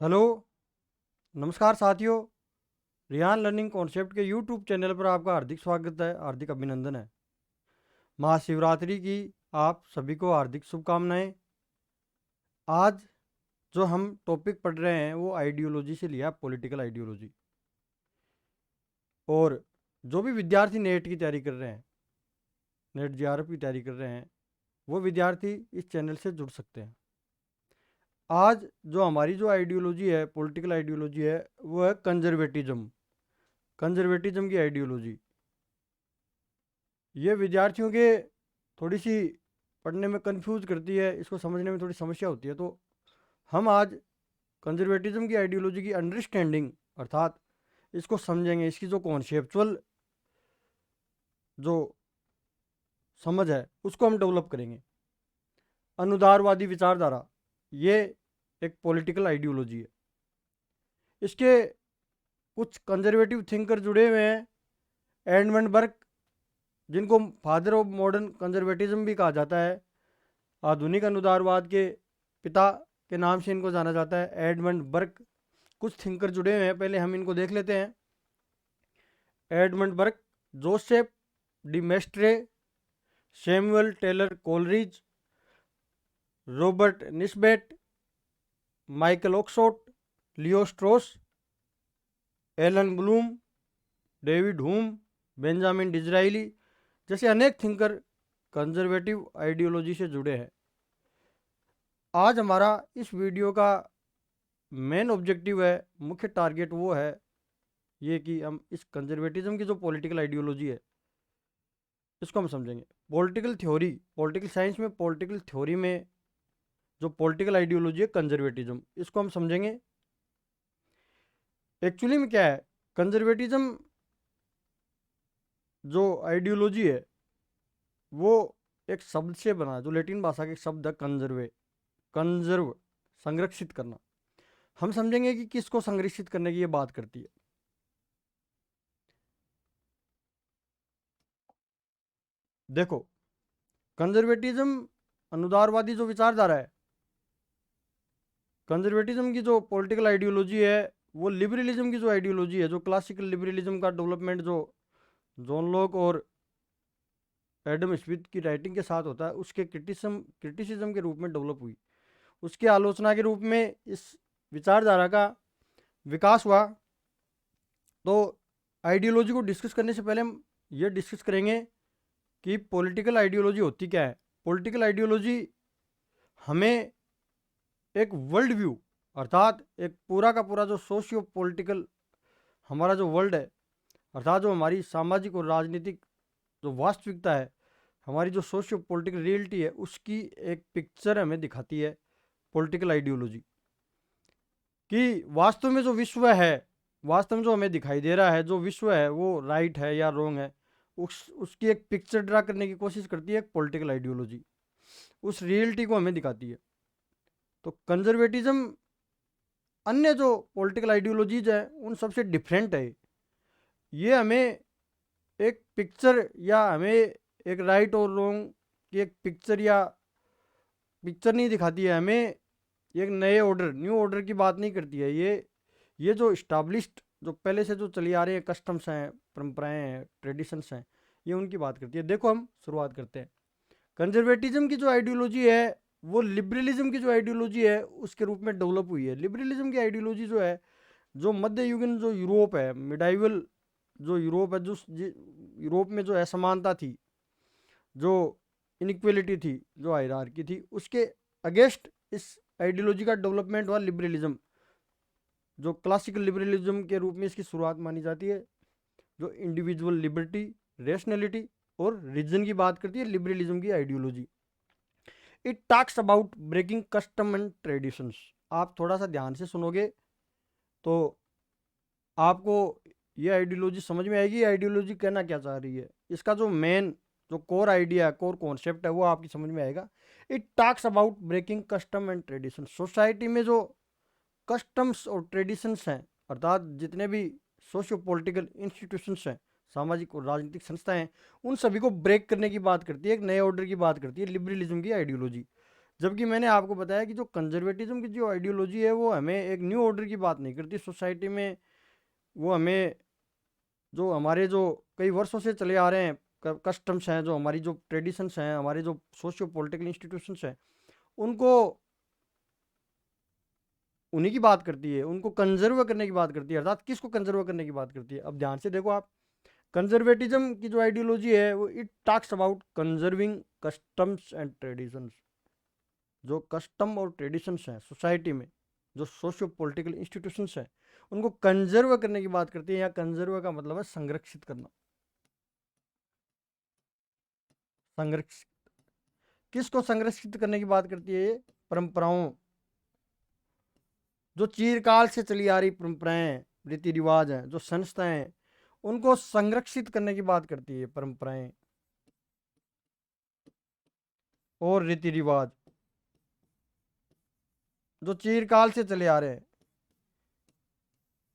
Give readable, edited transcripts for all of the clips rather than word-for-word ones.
Hello, नमस्कार साथियों। Riyan learning concept के यूट्यूब चैनल पर आपका हार्दिक स्वागत है, हार्दिक अभिनंदन है। महाशिवरात्रि की आप सभी को हार्दिक शुभकामनाएं। आज जो हम टॉपिक पढ़ रहे हैं वो आइडियोलॉजी से लिया, पॉलिटिकल आइडियोलॉजी। और जो भी विद्यार्थी नेट की तैयारी कर रहे हैं, नेट जेआरएफ की तैयारी कर रहे हैं, वो विद्यार्थी इस चैनल से जुड़ सकते हैं। आज जो हमारी जो आइडियोलॉजी है, पॉलिटिकल आइडियोलॉजी है, वो है कंजर्वेटिज्म। कंजर्वेटिज्म की आइडियोलॉजी ये विद्यार्थियों के थोड़ी सी पढ़ने में कंफ्यूज करती है, इसको समझने में थोड़ी समस्या होती है। तो हम आज कंजर्वेटिज्म की आइडियोलॉजी की अंडरस्टैंडिंग अर्थात इसको समझेंगे, इसकी जो कॉन्सेप्चुअल जो समझ है उसको हम डेवलप करेंगे। अनुदारवादी विचारधारा ये एक पॉलिटिकल आइडियोलॉजी है। इसके कुछ कंजर्वेटिव थिंकर जुड़े हुए हैं। एडमंड बर्क, जिनको फादर ऑफ मॉडर्न कंजर्वेटिज्म भी कहा जाता है, आधुनिक अनुदारवाद के पिता के नाम से इनको जाना जाता है, एडमंड बर्क। कुछ थिंकर जुड़े हुए हैं, पहले हम इनको देख लेते हैं। Edmund Burke, Joseph de Maistre, Samuel Taylor Coleridge, Robert Nisbet, Michael Oxford, Leo Strauss, Allan Bloom, David Hume, Benjamin Disraeli जैसे अनेक थिंकर कंजर्वेटिव आइडियोलॉजी से जुड़े हैं। आज हमारा इस वीडियो का मेन ऑब्जेक्टिव है, मुख्य टारगेट वो है ये कि हम इस कंजर्वेटिज्म की जो पॉलिटिकल आइडियोलॉजी है इसको हम समझेंगे। पॉलिटिकल थ्योरी, पॉलिटिकल साइंस में, पॉलिटिकल थ्योरी में जो पॉलिटिकल आइडियोलॉजी है कंजर्वेटिज्म, इसको हम समझेंगे। एक्चुअली में क्या है कंजर्वेटिज्म जो आइडियोलॉजी है वो एक शब्द से बना है, जो लैटिन भाषा के शब्द है कंजर्वे, कंजर्व, संरक्षित करना। हम समझेंगे कि किसको संरक्षित करने की ये बात करती है। देखो, कंजर्वेटिज्म अनुदारवादी जो विचारधारा है, कंजर्वेटिज्म की जो पॉलिटिकल आइडियोलॉजी है वो लिबरलिज्म की जो आइडियोलॉजी है, जो क्लासिकल लिबरलिज्म का डेवलपमेंट जो जॉन लॉक और एडम स्मिथ की राइटिंग के साथ होता है, उसके क्रिटिसिज्म के रूप में डेवलप हुई। उसकी आलोचना के रूप में इस विचारधारा का विकास हुआ। तो आइडियोलॉजी को डिस्कस करने से पहले हम ये डिस्कस करेंगे कि पॉलिटिकल आइडियोलॉजी होती क्या है। पॉलिटिकल आइडियोलॉजी हमें एक वर्ल्ड व्यू अर्थात एक पूरा का पूरा जो सोशियो पॉलिटिकल हमारा जो वर्ल्ड है, अर्थात जो हमारी सामाजिक और राजनीतिक जो वास्तविकता है, हमारी जो सोशियो पॉलिटिकल रियलिटी है, उसकी एक पिक्चर हमें दिखाती है पॉलिटिकल आइडियोलॉजी। कि वास्तव में जो विश्व है, वास्तव में जो हमें दिखाई दे रहा है, जो विश्व है वो राइट है या रॉन्ग है, उसकी एक पिक्चर ड्रा करने की कोशिश करती है एक पॉलिटिकल आइडियोलॉजी। उस रियलिटी को हमें दिखाती है। तो कंजर्वेटिज्म अन्य जो पॉलिटिकल आइडियोलॉजीज है उन सबसे डिफरेंट है। ये हमें एक पिक्चर या हमें एक राइट और रॉन्ग की एक पिक्चर या पिक्चर नहीं दिखाती है, हमें एक नए ऑर्डर, न्यू ऑर्डर की बात नहीं करती है। ये जो इस्टाब्लिश्ड, जो पहले से जो चली आ रहे हैं कस्टम्स हैं, परंपराएं हैं, ट्रेडिशंस हैं, ये उनकी बात करती है। देखो हम शुरुआत करते हैं। कंजर्वेटिज्म की जो आइडियोलॉजी है वो लिबरलिज्म की जो आइडियोलॉजी है उसके रूप में डेवलप हुई है। लिबरलिज्म की आइडियोलॉजी जो है, जो मध्य युगीन जो यूरोप है, मिडाइवल जो यूरोप है, जो यूरोप में जो असमानता थी, जो इनइक्वलिटी थी, जो हायरार्की थी, उसके अगेंस्ट इस आइडियोलॉजी का डेवलपमेंट हुआ लिबरलिज्म, जो क्लासिकल लिबरलिज्म के रूप में इसकी शुरुआत मानी जाती है, जो इंडिविजुअल लिबर्टी, रेशनैलिटी और रीजन की बात करती है लिबरलिज्म की ideology. It talks about breaking custom and traditions. आप थोड़ा सा ध्यान से सुनोगे तो आपको ये आइडियोलॉजी समझ में आएगी, आइडियोलॉजी कहना क्या चाह रही है। इसका जो मेन जो कोर आइडिया है, कोर कॉन्सेप्ट है, वो आपकी समझ में आएगा। It talks about breaking custom and tradition. Society में जो कस्टम्स और ट्रेडिशंस हैं, अर्थात जितने भी सोशियो पॉलिटिकल इंस्टीट्यूशंस हैं, सामाजिक और राजनीतिक संस्थाएं हैं, उन सभी को ब्रेक करने की बात करती है, एक नए ऑर्डर की बात करती है लिबरलिज्म की आइडियोलॉजी। जबकि मैंने आपको बताया कि जो कंजर्वेटिज्म की जो आइडियोलॉजी है वो हमें एक न्यू ऑर्डर की बात नहीं करती सोसाइटी में। वो हमें जो हमारे जो कई वर्षों से चले आ रहे हैं कस्टम्स हैं, जो हमारी जो ट्रेडिशंस हैं, हमारे जो सोशियो पॉलिटिकल इंस्टीट्यूशंस हैं, उनको उन्हीं की बात करती है, उनको कंजर्व करने की बात करती है। अर्थात किसको कंजर्व करने की बात करती है? अब ध्यान से देखो आप, कंजर्वेटिज्म की जो आइडियोलॉजी है वो it talks about conserving customs and traditions. जो कस्टम और ट्रेडिशंस हैं सोसाइटी में, जो सोशियो पॉलिटिकल इंस्टीट्यूशंस हैं, उनको कंजर्व करने की बात करती है। या कंजर्व का मतलब है संरक्षित करना। संरक्षित, किसको संरक्षित करने की बात करती है? ये परंपराओं, जो चिरकाल से चली आ रही परंपराएं, रीति रिवाज हैं, जो संस्थाएं हैं, उनको संरक्षित करने की बात करती है। परंपराएं और रीति रिवाज जो चिरकाल से चले आ रहे हैं।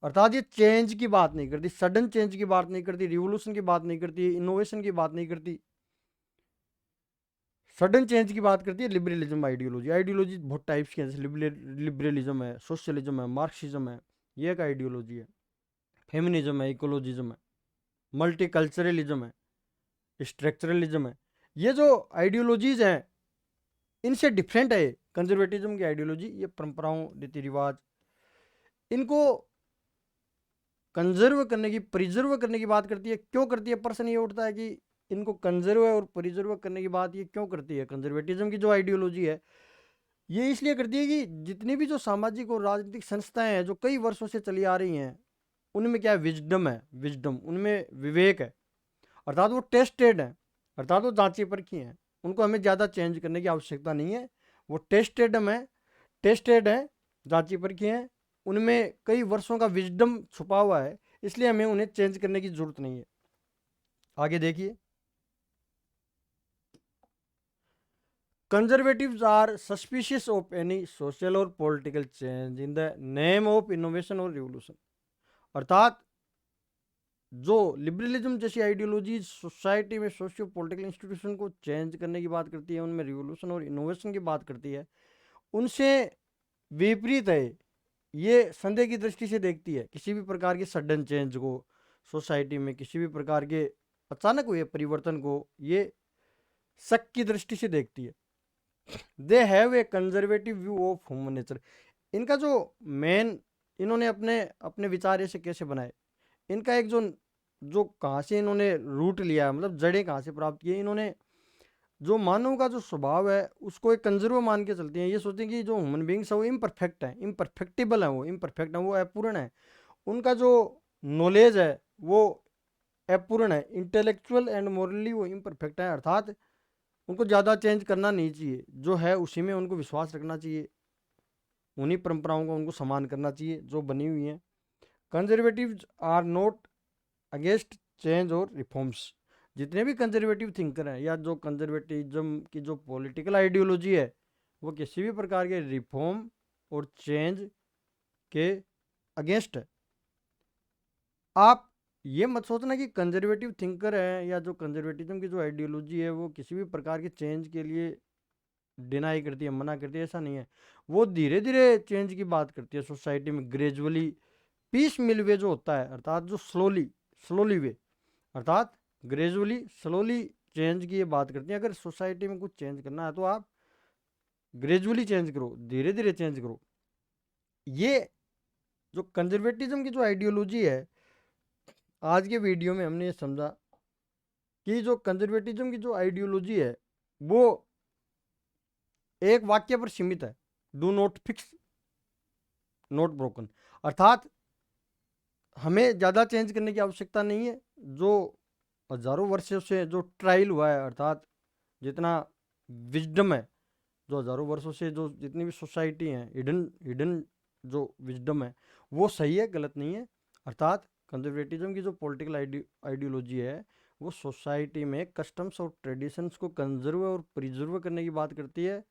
अर्थात ये चेंज की बात नहीं करती, सडन चेंज की बात नहीं करती, रिवोल्यूशन की बात नहीं करती, इनोवेशन की बात नहीं करती, सडन चेंज की बात करती है लिबरलिज्म आइडियोलॉजी। आइडियोलॉजी बहुत टाइप्स की है, जैसे लिबरलिज्म है, सोशलिज्म है, मार्क्सिज्म है, ये एक आइडियोलॉजी है। फेमिनिज्म है, इकोलॉजिज्म है, मल्टीकल्चरलिज्म है, स्ट्रक्चरलिज्म है। ये जो आइडियोलॉजीज हैं इनसे डिफरेंट है कंजर्वेटिज्म की आइडियोलॉजी। ये परंपराओं, रीति रिवाज, इनको कंजर्व करने की, प्रिजर्व करने की बात करती है। क्यों करती है? प्रश्न ये उठता है कि इनको कंजर्व और प्रिजर्व करने की बात ये क्यों करती है? कंजर्वेटिज्म की जो आइडियोलॉजी है ये इसलिए करती है कि जितनी भी जो सामाजिक और राजनीतिक संस्थाएं हैं जो कई वर्षों से चली आ रही हैं, उनमें क्या है? विजडम है, विजडम, उनमें विवेक है। अर्थात वो टेस्टेड है, अर्थात वो जांची परखी हैं। उनको हमें ज़्यादा चेंज करने की आवश्यकता नहीं है। वो टेस्टेड है, जांची परखी हैं, उनमें कई वर्षों का विजडम छुपा हुआ है, इसलिए हमें उन्हें चेंज करने की जरूरत नहीं है। आगे देखिए, conservatives are suspicious of any social और political change in the name of innovation और रिवोल्यूशन। अर्थात जो लिबरलिज्म जैसी आइडियोलॉजी सोसाइटी में सोशियो पॉलिटिकल इंस्टीट्यूशन को चेंज करने की बात करती है, उनमें रिवोल्यूशन और इनोवेशन की बात करती है, उनसे विपरीत है। ये संदेह की दृष्टि से देखती है किसी भी प्रकार के सडन चेंज को सोसाइटी में, किसी भी प्रकार के अचानक हुए परिवर्तन को ये शक की दृष्टि से देखती है। They have a conservative view of human nature. इनका जो मेन, इन्होंने अपने अपने विचार ऐसे कैसे बनाए, इनका एक जो जो कहाँ से इन्होंने रूट लिया, मतलब जड़ें कहाँ से प्राप्त की, इन्होंने जो मानव का जो स्वभाव है उसको एक कंजर्व मान के चलती हैं। ये सोचते हैं कि जो ह्यूमन बींग्स है वो इम्परफेक्ट है, इम्परफेक्टिबल है, वो इम्परफेक्ट है, वो अपूर्ण है। उनका जो नॉलेज है वो अपूर्ण है, इंटेलेक्चुअल एंड मोरली वो इम्परफेक्ट है। अर्थात उनको ज़्यादा चेंज करना नहीं चाहिए, जो है उसी में उनको विश्वास रखना चाहिए, उन्हीं परंपराओं को उनको समान करना चाहिए जो बनी हुई हैं। Conservative are not against change और रिफॉर्म्स। जितने भी कंजर्वेटिव थिंकर हैं या जो कंजर्वेटिज्म की जो पॉलिटिकल आइडियोलॉजी है वो किसी भी प्रकार के रिफॉर्म और चेंज के अगेंस्ट है। आप ये मत सोचना कि कंजर्वेटिव थिंकर है या जो कंजर्वेटिज्म की जो आइडियोलॉजी है वो किसी भी प्रकार के चेंज के लिए डिनाई करती है, मना करती है, ऐसा नहीं है। वो धीरे धीरे चेंज की बात करती है सोसाइटी में, ग्रेजुअली पीस मिल वे जो होता है, अर्थात जो स्लोली स्लोली वे, अर्थात ग्रेजुअली स्लोली चेंज की ये बात करती है। अगर सोसाइटी में कुछ चेंज करना है तो आप ग्रेजुअली चेंज करो, धीरे धीरे चेंज करो। ये जो कंजर्वेटिज्म की जो आइडियोलॉजी है, आज के वीडियो में हमने ये समझा कि जो कंजर्वेटिज्म की जो आइडियोलॉजी है वो एक वाक्य पर सीमित है, do not fix not broken. अर्थात हमें ज़्यादा चेंज करने की आवश्यकता नहीं है। जो हजारों वर्षों से जो ट्रायल हुआ है, अर्थात जितना विजडम है, जो हजारों वर्षों से जो जितनी भी सोसाइटी हैं, हिडन हिडन जो विजडम है वो सही है, गलत नहीं है। अर्थात कंजर्वेटिज्म की जो पॉलिटिकल आइडियोलॉजी है वो सोसाइटी में कस्टम्स और ट्रेडिशंस को कंजर्व और प्रिजर्व करने की बात करती है,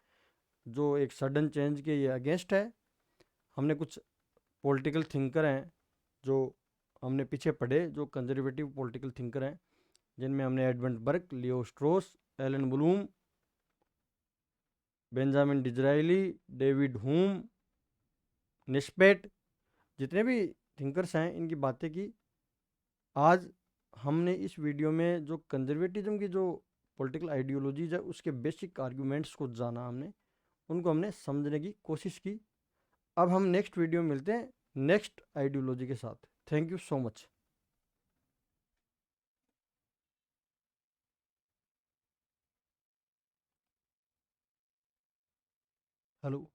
जो एक सडन चेंज के ये अगेंस्ट है। हमने कुछ पॉलिटिकल थिंकर हैं जो हमने पीछे पढ़े, जो कंजर्वेटिव पॉलिटिकल थिंकर हैं, जिनमें हमने Edmund Burke, Leo Strauss, Allan Bloom, Benjamin Disraeli, David Hume, Nisbet, जितने भी थिंकर्स हैं इनकी बातें की। आज हमने इस वीडियो में जो कंजर्वेटिज्म की जो पॉलिटिकल आइडियोलॉजीज है उसके बेसिक आर्गुमेंट्स को जाना, हमने उनको हमने समझने की कोशिश की। अब हम नेक्स्ट वीडियो में मिलते हैं नेक्स्ट आइडियोलॉजी के साथ। Thank you so much. Hello.